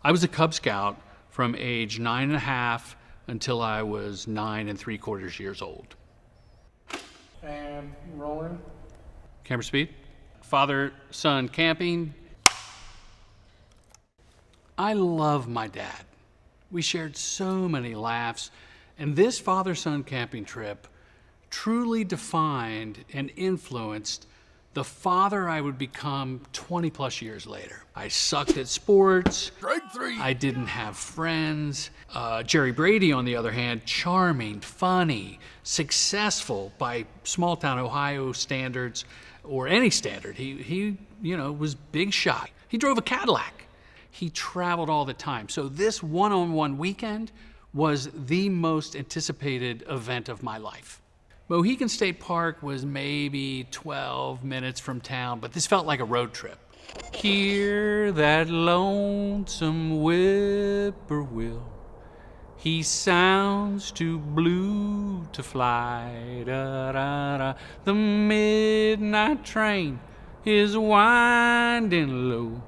I was a Cub Scout from age 9.5 until I was 9 3/4 years old. And rolling. Camera speed. Father, son camping. I love my dad. We shared so many laughs, and this father-son camping trip truly defined and influenced the father I would become 20 plus years later. I sucked at sports. Strike three. I didn't have friends. Jerry Brady, on the other hand, charming, funny, successful by small town Ohio standards or any standard. He was big shot. He drove a Cadillac. He traveled all the time. So this one-on-one weekend was the most anticipated event of my life. Mohegan State Park was maybe 12 minutes from town, but this felt like a road trip. Hear that lonesome whippoorwill. He sounds too blue to fly. Da, da, da. The midnight train is winding low.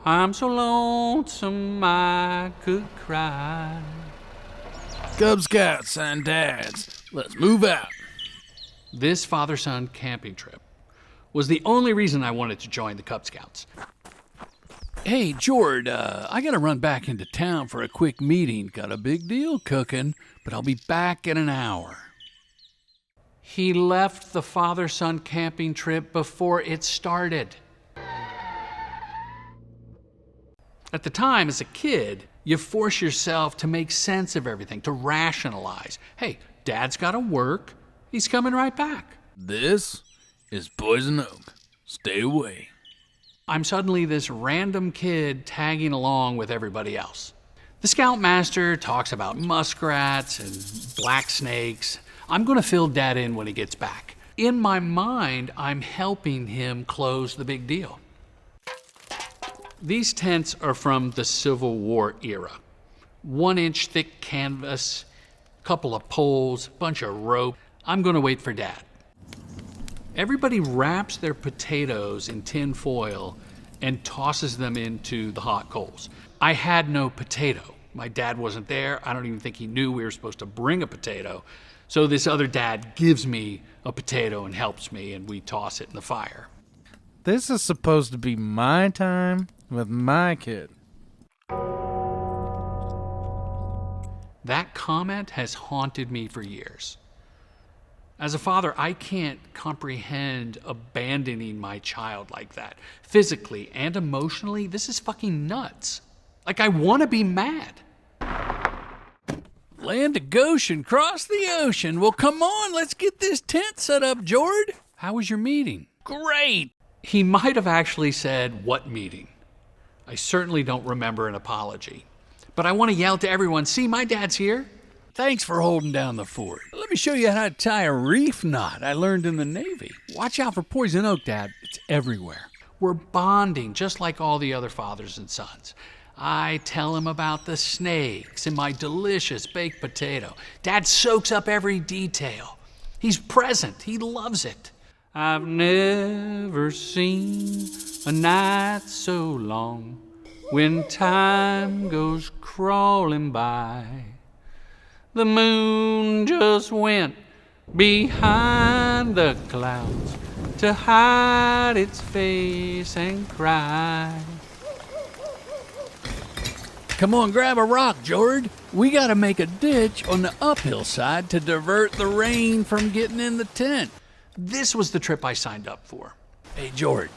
I'm so lonesome I could cry. Cub Scouts and dads, let's move out. This father-son camping trip was the only reason I wanted to join the Cub Scouts. Hey, Jord, I gotta run back into town for a quick meeting. Got a big deal cooking, but I'll be back in an hour. He left the father-son camping trip before it started. At the time, as a kid, you force yourself to make sense of everything, to rationalize. Hey, Dad's gotta work. He's coming right back. This is Poison Oak. Stay away. I'm suddenly this random kid tagging along with everybody else. The Scoutmaster talks about muskrats and black snakes. I'm gonna fill Dad in when he gets back. In my mind, I'm helping him close the big deal. These tents are from the Civil War era. 1-inch thick canvas, couple of poles, bunch of rope. I'm gonna wait for Dad. Everybody wraps their potatoes in tin foil and tosses them into the hot coals. I had no potato. My dad wasn't there. I don't even think he knew we were supposed to bring a potato. So this other dad gives me a potato and helps me, and we toss it in the fire. This is supposed to be my time with my kid. That comment has haunted me for years. As a father, I can't comprehend abandoning my child like that. Physically and emotionally, this is fucking nuts. Like, I want to be mad. Land of Goshen, cross the ocean. Well, come on, let's get this tent set up, Jord. How was your meeting? Great. He might have actually said, "What meeting?" I certainly don't remember an apology. But I want to yell to everyone, "See, my dad's here." Thanks for holding down the fort. Let me show you how to tie a reef knot I learned in the Navy. Watch out for poison oak, Dad. It's everywhere. We're bonding just like all the other fathers and sons. I tell him about the snakes and my delicious baked potato. Dad soaks up every detail. He's present. He loves it. I've never seen a night so long when time goes crawling by. The moon just went behind the clouds to hide its face and cry. Come on, grab a rock, Jord. We gotta make a ditch on the uphill side to divert the rain from getting in the tent. This was the trip I signed up for. Hey, Jord,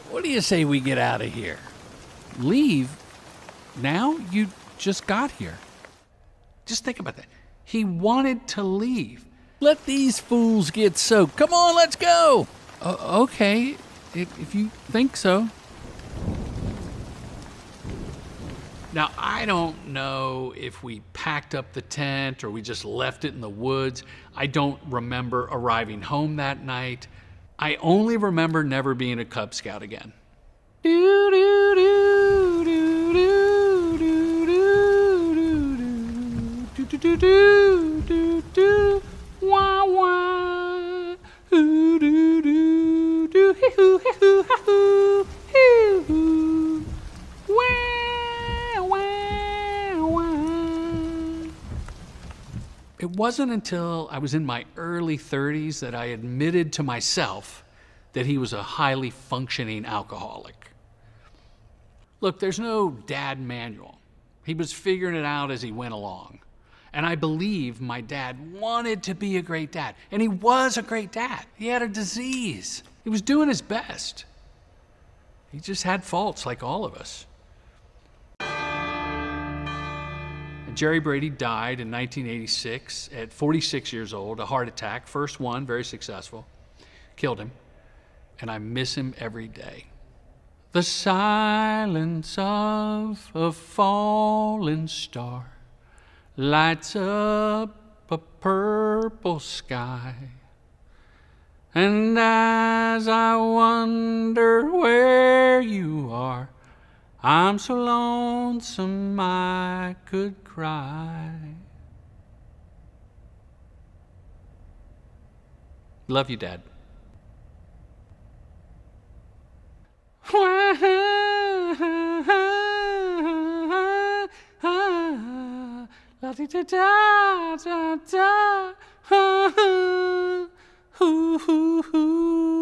what do you say we get out of here? Leave? Now? You just got here. Just think about that. He wanted to leave. Let these fools get soaked. Come on, let's go. Okay, if you think so. Now, I don't know if we packed up the tent or we just left it in the woods. I don't remember arriving home that night. I only remember never being a Cub Scout again. Wah, wah. Hoo, doo, doo, doo, hee, hoo, hee, hoo, ha, hoo, hee, hoo. Wah, wah. It wasn't until I was in my early 30s that I admitted to myself that he was a highly functioning alcoholic. Look, there's no dad manual. He was figuring it out as he went along. And I believe my dad wanted to be a great dad. And he was a great dad. He had a disease. He was doing his best. He just had faults like all of us. And Jerry Brady died in 1986 at 46 years old, a heart attack, first one, very successful. Killed him. And I miss him every day. The silence of a falling star lights up a purple sky. And as I wonder where you are, I'm so lonesome I could cry. Love you, Dad. La di da da da da, ooh, ooh, ooh.